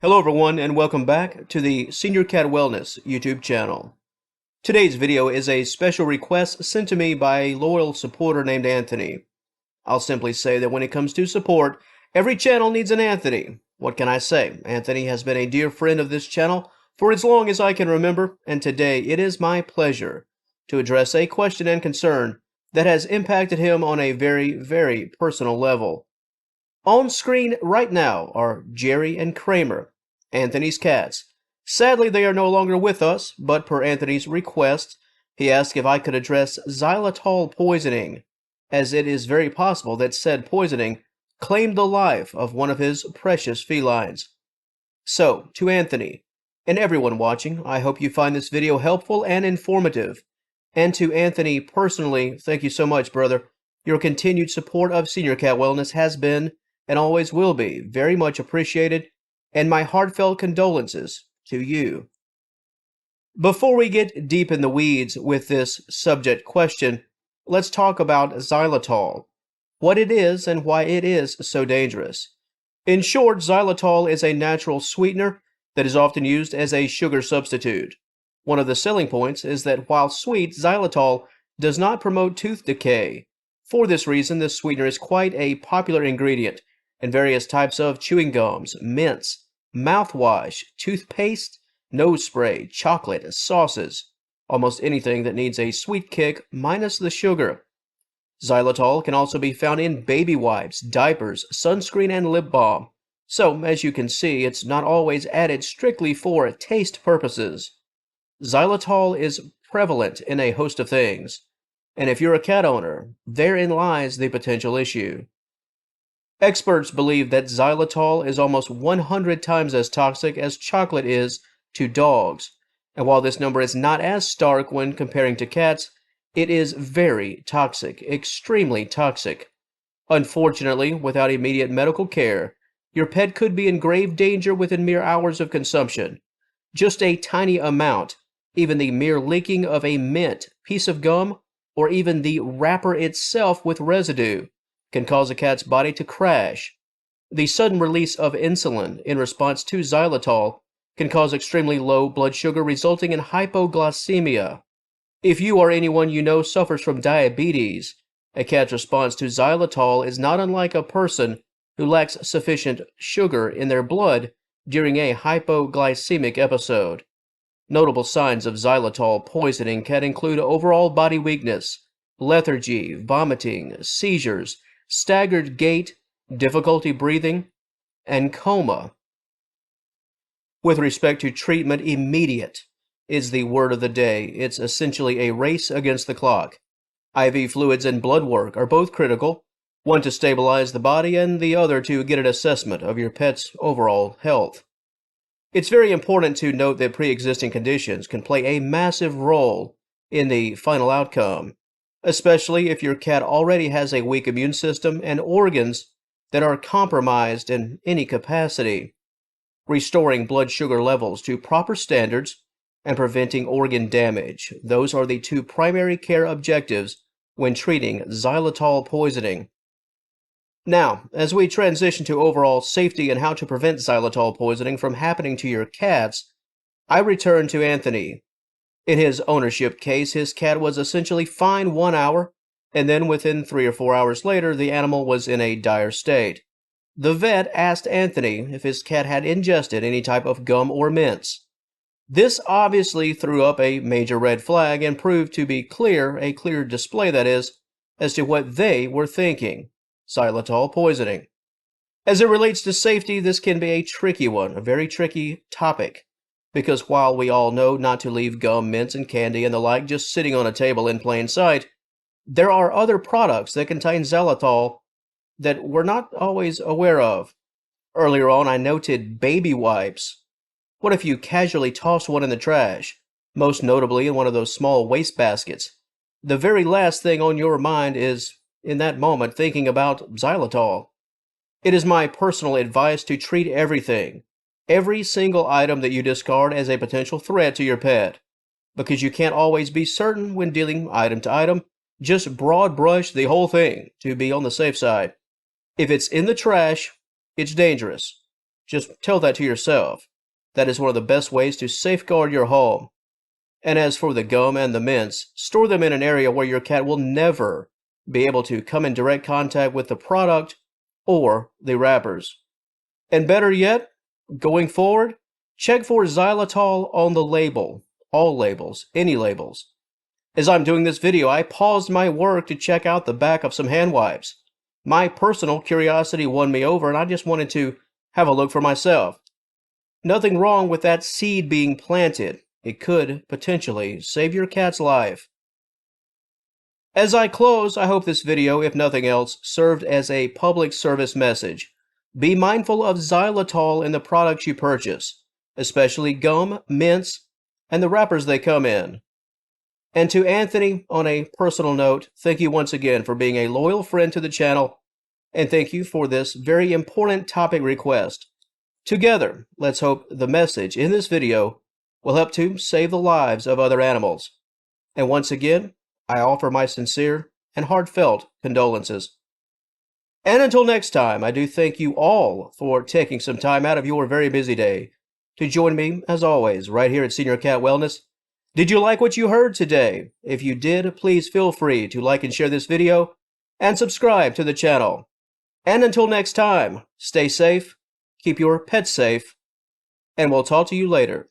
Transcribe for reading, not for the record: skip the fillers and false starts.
Hello everyone and welcome back to the Senior Cat Wellness YouTube channel. Today's video is a special request sent to me by a loyal supporter named Anthony. I'll simply say that when it comes to support, every channel needs an Anthony. What can I say? Anthony has been a dear friend of this channel for as long as I can remember, and today it is my pleasure to address a question and concern that has impacted him on a very personal level. On screen right now are Jerry and Kramer, Anthony's cats. Sadly, they are no longer with us, but per Anthony's request, he asked if I could address xylitol poisoning, as it is very possible that said poisoning claimed the life of one of his precious felines. So, to Anthony, and everyone watching, I hope you find this video helpful and informative. And to Anthony personally, thank you so much, brother. Your continued support of Senior Cat Wellness has been, and always will be, very much appreciated, and my heartfelt condolences to you. Before we get deep in the weeds with this subject question, let's talk about xylitol, what it is and why it is so dangerous. In short, xylitol is a natural sweetener that is often used as a sugar substitute. One of the selling points is that while sweet, xylitol does not promote tooth decay. For this reason, this sweetener is quite a popular ingredient in various types of chewing gums, mints, mouthwash, toothpaste, nose spray, chocolate, sauces, almost anything that needs a sweet kick minus the sugar. Xylitol can also be found in baby wipes, diapers, sunscreen, and lip balm. So, as you can see, it's not always added strictly for taste purposes. Xylitol is prevalent in a host of things, and if you're a cat owner, therein lies the potential issue. Experts believe that xylitol is almost 100 times as toxic as chocolate is to dogs, and while this number is not as stark when comparing to cats, it is very toxic, extremely toxic. Unfortunately, without immediate medical care, your pet could be in grave danger within mere hours of consumption. Just a tiny amount, even the mere leaking of a mint, piece of gum, or even the wrapper itself with residue, can cause a cat's body to crash. The sudden release of insulin in response to xylitol can cause extremely low blood sugar, resulting in hypoglycemia. If you or anyone you know suffers from diabetes, a cat's response to xylitol is not unlike a person who lacks sufficient sugar in their blood during a hypoglycemic episode. Notable signs of xylitol poisoning can include overall body weakness, lethargy, vomiting, seizures, staggered gait, difficulty breathing, and coma. With respect to treatment, immediate is the word of the day. It's essentially a race against the clock. IV fluids and blood work are both critical, one to stabilize the body and the other to get an assessment of your pet's overall health. It's very important to note that pre-existing conditions can play a massive role in the final outcome, especially if your cat already has a weak immune system and organs that are compromised in any capacity. Restoring blood sugar levels to proper standards and preventing organ damage, those are the two primary care objectives when treating xylitol poisoning. Now, as we transition to overall safety and how to prevent xylitol poisoning from happening to your cats, I return to Anthony. In his ownership case, his cat was essentially fine 1 hour, and then within 3 or 4 hours later, the animal was in a dire state. The vet asked Anthony if his cat had ingested any type of gum or mints. This obviously threw up a major red flag and proved to be a clear display, that is, as to what they were thinking: xylitol poisoning. As it relates to safety, this can be a tricky one, a very tricky topic, because while we all know not to leave gum, mints, and candy and the like just sitting on a table in plain sight, there are other products that contain xylitol that we're not always aware of. Earlier on, I noted baby wipes. What if you casually tossed one in the trash, most notably in one of those small waste baskets? The very last thing on your mind is, in that moment, thinking about xylitol. It is my personal advice to treat everything, every single item that you discard, as a potential threat to your pet, because you can't always be certain when dealing item to item. Just broad brush the whole thing to be on the safe side. If it's in the trash, it's dangerous. Just tell that to yourself. That is one of the best ways to safeguard your home. And as for the gum and the mints, store them in an area where your cat will never be able to come in direct contact with the product or the wrappers. And better yet, going forward, check for xylitol on the label. All labels, any labels. As I'm doing this video, I paused my work to check out the back of some hand wipes. My personal curiosity won me over, and I just wanted to have a look for myself. Nothing wrong with that seed being planted. It could potentially save your cat's life. As I close, I hope this video, if nothing else, served as a public service message. Be mindful of xylitol in the products you purchase, especially gum, mints, and the wrappers they come in. And to Anthony, on a personal note, thank you once again for being a loyal friend to the channel, and thank you for this very important topic request. Together, let's hope the message in this video will help to save the lives of other animals. And once again, I offer my sincere and heartfelt condolences. And until next time, I do thank you all for taking some time out of your very busy day to join me, as always, right here at Senior Cat Wellness. Did you like what you heard today? If you did, please feel free to like and share this video and subscribe to the channel. And until next time, stay safe, keep your pets safe, and we'll talk to you later.